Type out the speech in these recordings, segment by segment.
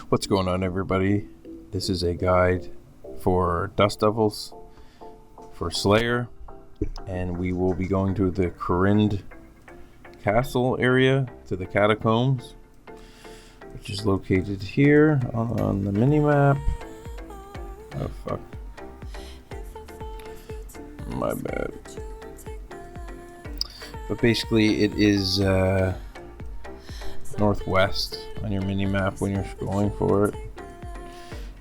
What's going on, everybody? This is a guide for Dust Devils for Slayer, and we will be going to the Kourend castle area, to the Catacombs, which is located here on the mini-map. Oh fuck. My bad. But basically it is northwest on your mini-map when you're scrolling for it.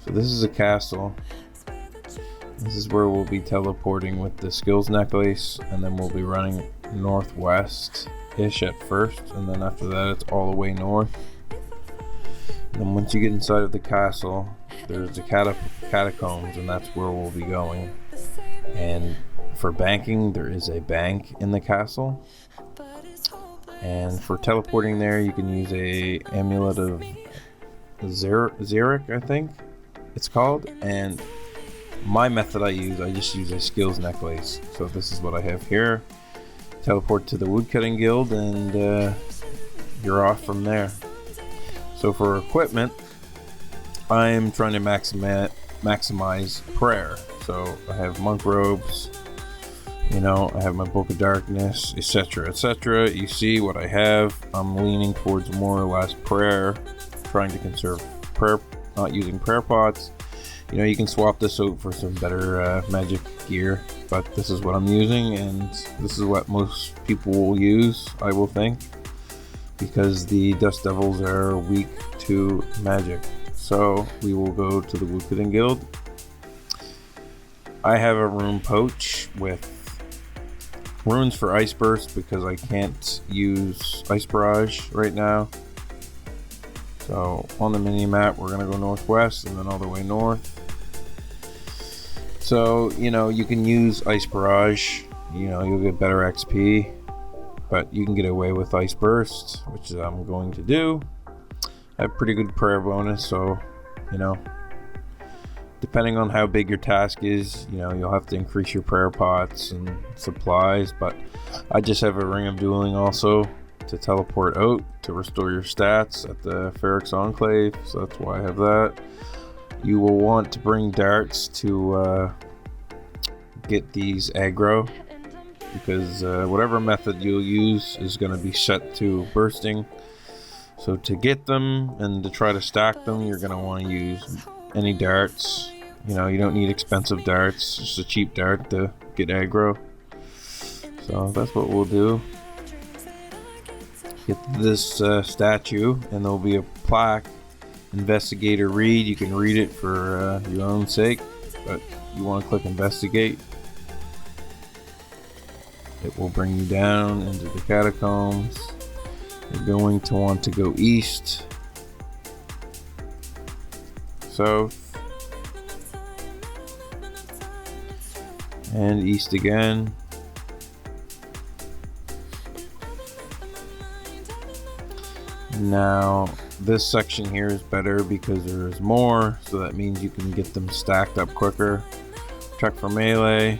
So this is a castle. This is where we'll be teleporting with the skills necklace, and then we'll be running northwest-ish at first, and then after that it's all the way north. And then once you get inside of the castle, there's the catacombs, and that's where we'll be going. And for banking, there is a bank in the castle. And for teleporting there, you can use a amulet of Reqs, I think it's called. And my method I just use a skills necklace. So this is what I have here. Teleport to the woodcutting guild, and you're off from there. So for equipment, I'm trying to maximize prayer. So I have monk robes, I have my Book of Darkness, etc., etc. You see what I have. I'm leaning towards more or less prayer, trying to conserve prayer, not using prayer pots. You can swap this out for some better magic gear, but this is what I'm using, and this is what most people will use, I will think, because the Dust Devils are weak to magic. So we will go to the Woodcutting Guild. I have a rune pouch with runes for Ice Burst because I can't use Ice Barrage right now. So on the mini map, we're gonna go northwest and then all the way north. So you can use Ice Barrage. You'll get better XP, but you can get away with Ice Burst, which I'm going to do. I have pretty good prayer bonus, so depending on how big your task is, you'll have to increase your prayer pots and supplies. But I just have a Ring of Dueling also to teleport out to restore your stats at the Reqs Enclave, so that's why I have that. You will want to bring darts to get these aggro, because whatever method you'll use is going to be set to bursting. So to get them and to try to stack them, you're going to want to use any darts. You don't need expensive darts, just a cheap dart to get aggro. So that's what we'll do. Get this statue, and there'll be a plaque, Investigator Read. You can read it for your own sake, but you want to click Investigate. It will bring you down into the catacombs. You're going to want to go east, south, and east again. Now this section here is better because there's more, so that means you can get them stacked up quicker. Check for melee.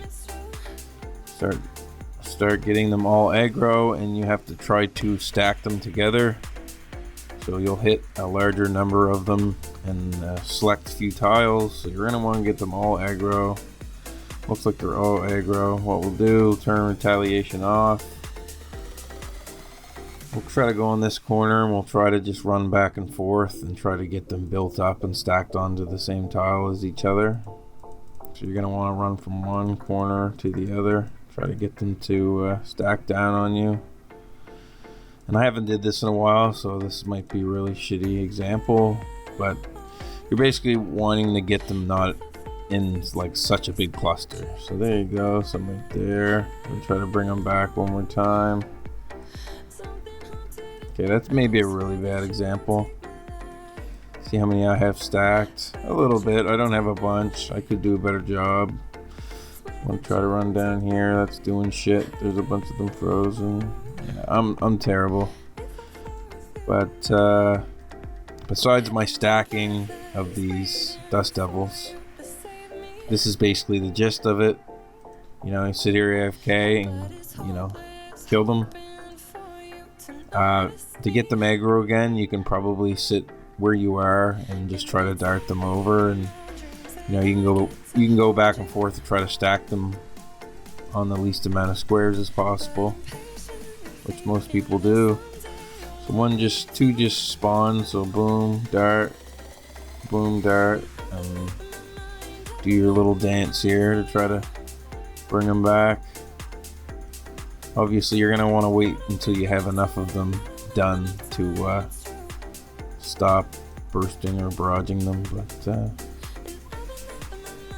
Start getting them all aggro, and you have to try to stack them together. So you'll hit a larger number of them and select a few tiles. So you're gonna want to get them all aggro. Looks like they're all aggro. What we'll do, turn retaliation off. We'll try to go in this corner, and we'll try to just run back and forth and try to get them built up and stacked onto the same tile as each other. So you're gonna want to run from one corner to the other. Try to get them to stack down on you. And I haven't did this in a while, so this might be a really shitty example, but you're basically wanting to get them not in like such a big cluster. So there you go, some right there. We'll try to bring them back one more time. Okay, that's maybe a really bad example. See how many I have stacked? A little bit. I don't have a bunch. I could do a better job. I'm gonna try to run down here. That's doing shit. There's a bunch of them frozen. Yeah, I'm terrible. But besides my stacking of these Dust Devils, this is basically the gist of it. You sit here AFK and kill them. To get them aggro again, you can probably sit where you are and just try to dart them over, and you can go back and forth to try to stack them on the least amount of squares as possible, which most people do. So two just spawn, so boom, dart, and do your little dance here to try to bring them back. Obviously you're gonna want to wait until you have enough of them done to stop bursting or barraging them, but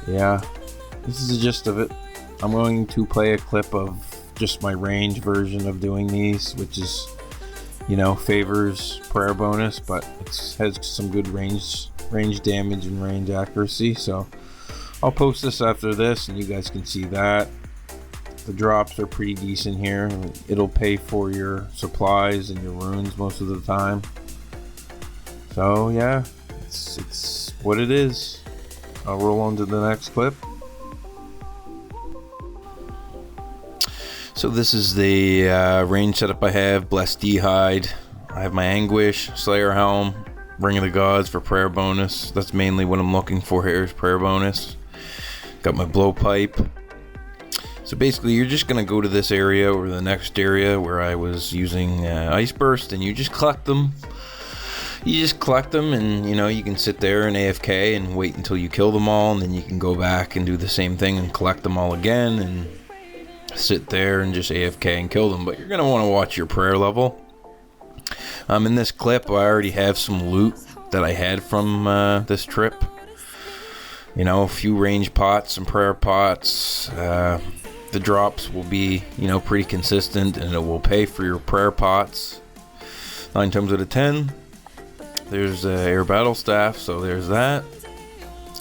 yeah, this is the gist of it. I'm going to play a clip of just my range version of doing these, which is, favors prayer bonus, but it has some good range damage and range accuracy. So I'll post this after this and you guys can see that. The drops are pretty decent here. It'll pay for your supplies and your runes most of the time. So yeah, it's what it is. I'll roll on to the next clip. So this is the range setup I have. Blessed D'hide. I have my Anguish, Slayer Helm, Ring of the Gods for prayer bonus. That's mainly what I'm looking for here is prayer bonus. Got my Blowpipe. So basically you're just going to go to this area or the next area where I was using Ice Burst, and you just collect them. And you can sit there and AFK and wait until you kill them all, and then you can go back and do the same thing and collect them all again and sit there and just AFK and kill them. But you're going to want to watch your prayer level. In this clip I already have some loot that I had from this trip. A few range pots and prayer pots. The drops will be, pretty consistent, and it will pay for your prayer pots 9 times out of 10. There's air battle staff, so there's that.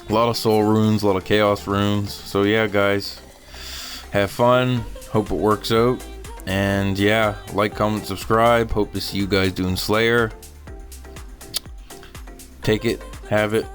A lot of soul runes, a lot of chaos runes. So yeah, guys, have fun. Hope it works out. And yeah, like, comment, subscribe. Hope to see you guys doing Slayer. Take it, have it,